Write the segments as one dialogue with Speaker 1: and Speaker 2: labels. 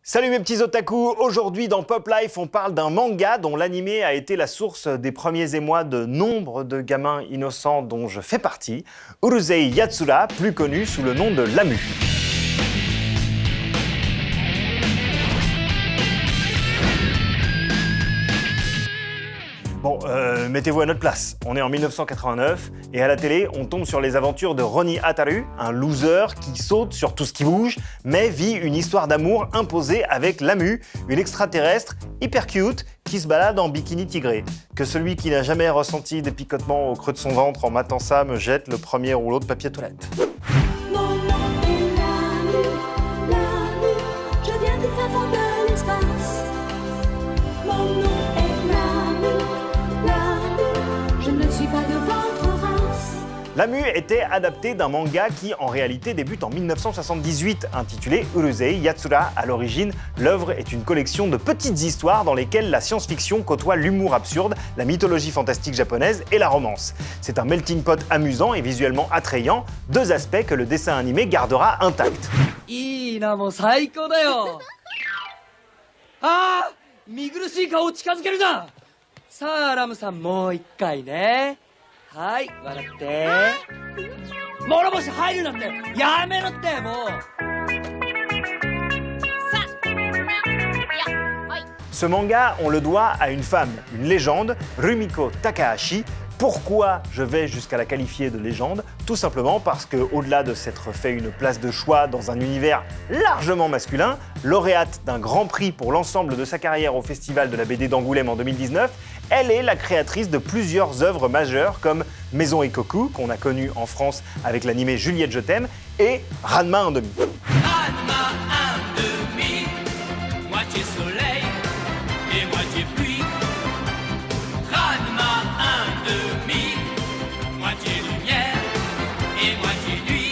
Speaker 1: Salut mes petits otaku, aujourd'hui dans Pop Life on parle d'un manga dont l'animé a été la source des premiers émois de nombre de gamins innocents dont je fais partie, Urusei Yatsura, plus connu sous le nom de Lamu. Bon, mettez-vous à notre place. On est en 1989 et à la télé, on tombe sur les aventures de Roni Hataru, un loser qui saute sur tout ce qui bouge, mais vit une histoire d'amour imposée avec Lamu, une extraterrestre hyper cute qui se balade en bikini tigré. Que celui qui n'a jamais ressenti des picotements au creux de son ventre en matant ça me jette le premier rouleau de papier toilette. Lamu était adapté d'un manga qui en réalité débute en 1978, intitulé Urusei Yatsura. À l'origine, l'œuvre est une collection de petites histoires dans lesquelles la science-fiction côtoie l'humour absurde, la mythologie fantastique japonaise et la romance. C'est un melting pot amusant et visuellement attrayant, deux aspects que le dessin animé gardera intacts. Ce manga, on le doit à une femme, une légende, Rumiko Takahashi. Pourquoi je vais jusqu'à la qualifier de légende? Tout simplement parce que, au-delà de s'être fait une place de choix dans un univers largement masculin, lauréate d'un grand prix pour l'ensemble de sa carrière au Festival de la BD d'Angoulême en 2019, elle est la créatrice de plusieurs œuvres majeures comme Maison Ikoku, qu'on a connu en France avec l'animé Juliette Je t'aime, et Ranma 1/2.
Speaker 2: Ranma 1/2, moitié soleil et moitié pluie. Ranma 1/2, moitié lumière et moitié nuit.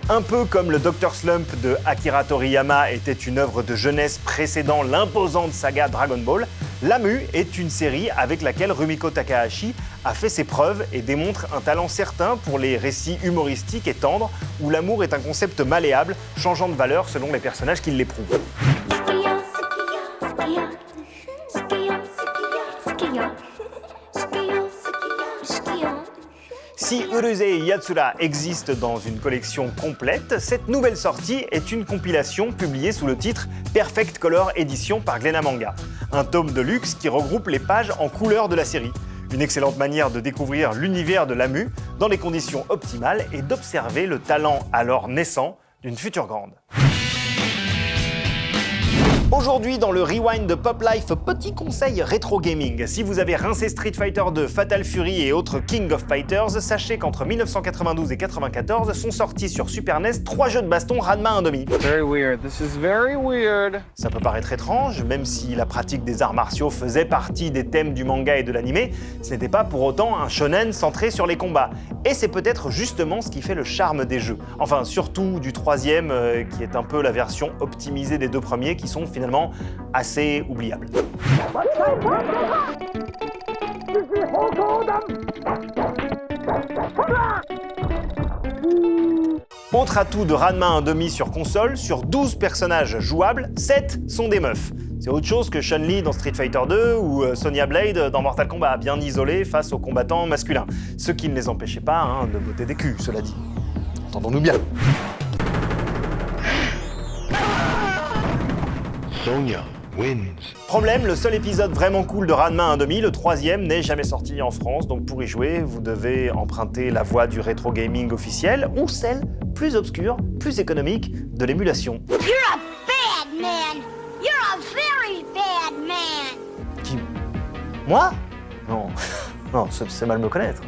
Speaker 1: Un peu comme le Dr Slump de Akira Toriyama était une œuvre de jeunesse précédant l'imposante saga Dragon Ball, Lamu est une série avec laquelle Rumiko Takahashi a fait ses preuves et démontre un talent certain pour les récits humoristiques et tendres où l'amour est un concept malléable, changeant de valeur selon les personnages qui l'éprouvent. Si Urusei Yatsura existe dans une collection complète, cette nouvelle sortie est une compilation publiée sous le titre Perfect Color Edition par Glénat Manga. Un tome de luxe qui regroupe les pages en couleur de la série. Une excellente manière de découvrir l'univers de Lamu dans les conditions optimales et d'observer le talent alors naissant d'une future grande. Aujourd'hui, dans le Rewind de Pop Life, petit conseil rétro gaming. Si vous avez rincé Street Fighter 2, Fatal Fury et autres King of Fighters, sachez qu'entre 1992 et 1994 sont sortis sur Super NES 3 jeux de baston Ranma 1/2.
Speaker 3: Very weird. This is very weird.
Speaker 1: Ça peut paraître étrange, même si la pratique des arts martiaux faisait partie des thèmes du manga et de l'animé, ce n'était pas pour autant un shonen centré sur les combats. Et c'est peut-être justement ce qui fait le charme des jeux. Enfin, surtout du troisième, qui est un peu la version optimisée des deux premiers, qui sont finalement assez oubliables. Autre atout de Ranma 1/2 sur console, sur 12 personnages jouables, 7 sont des meufs. C'est autre chose que Chun-Li dans Street Fighter 2 ou Sonya Blade dans Mortal Kombat, bien isolés face aux combattants masculins. Ce qui ne les empêchait pas de botter des culs, cela dit. Entendons-nous bien.
Speaker 4: Sonya wins.
Speaker 1: Problème, le seul épisode vraiment cool de Ranma 1/2, le troisième, n'est jamais sorti en France, donc pour y jouer, vous devez emprunter la voie du rétro gaming officiel ou celle plus obscure, plus économique de l'émulation.
Speaker 5: You're a bad man! You're a very bad man!
Speaker 1: Qui... Moi? Non, non, c'est mal me connaître.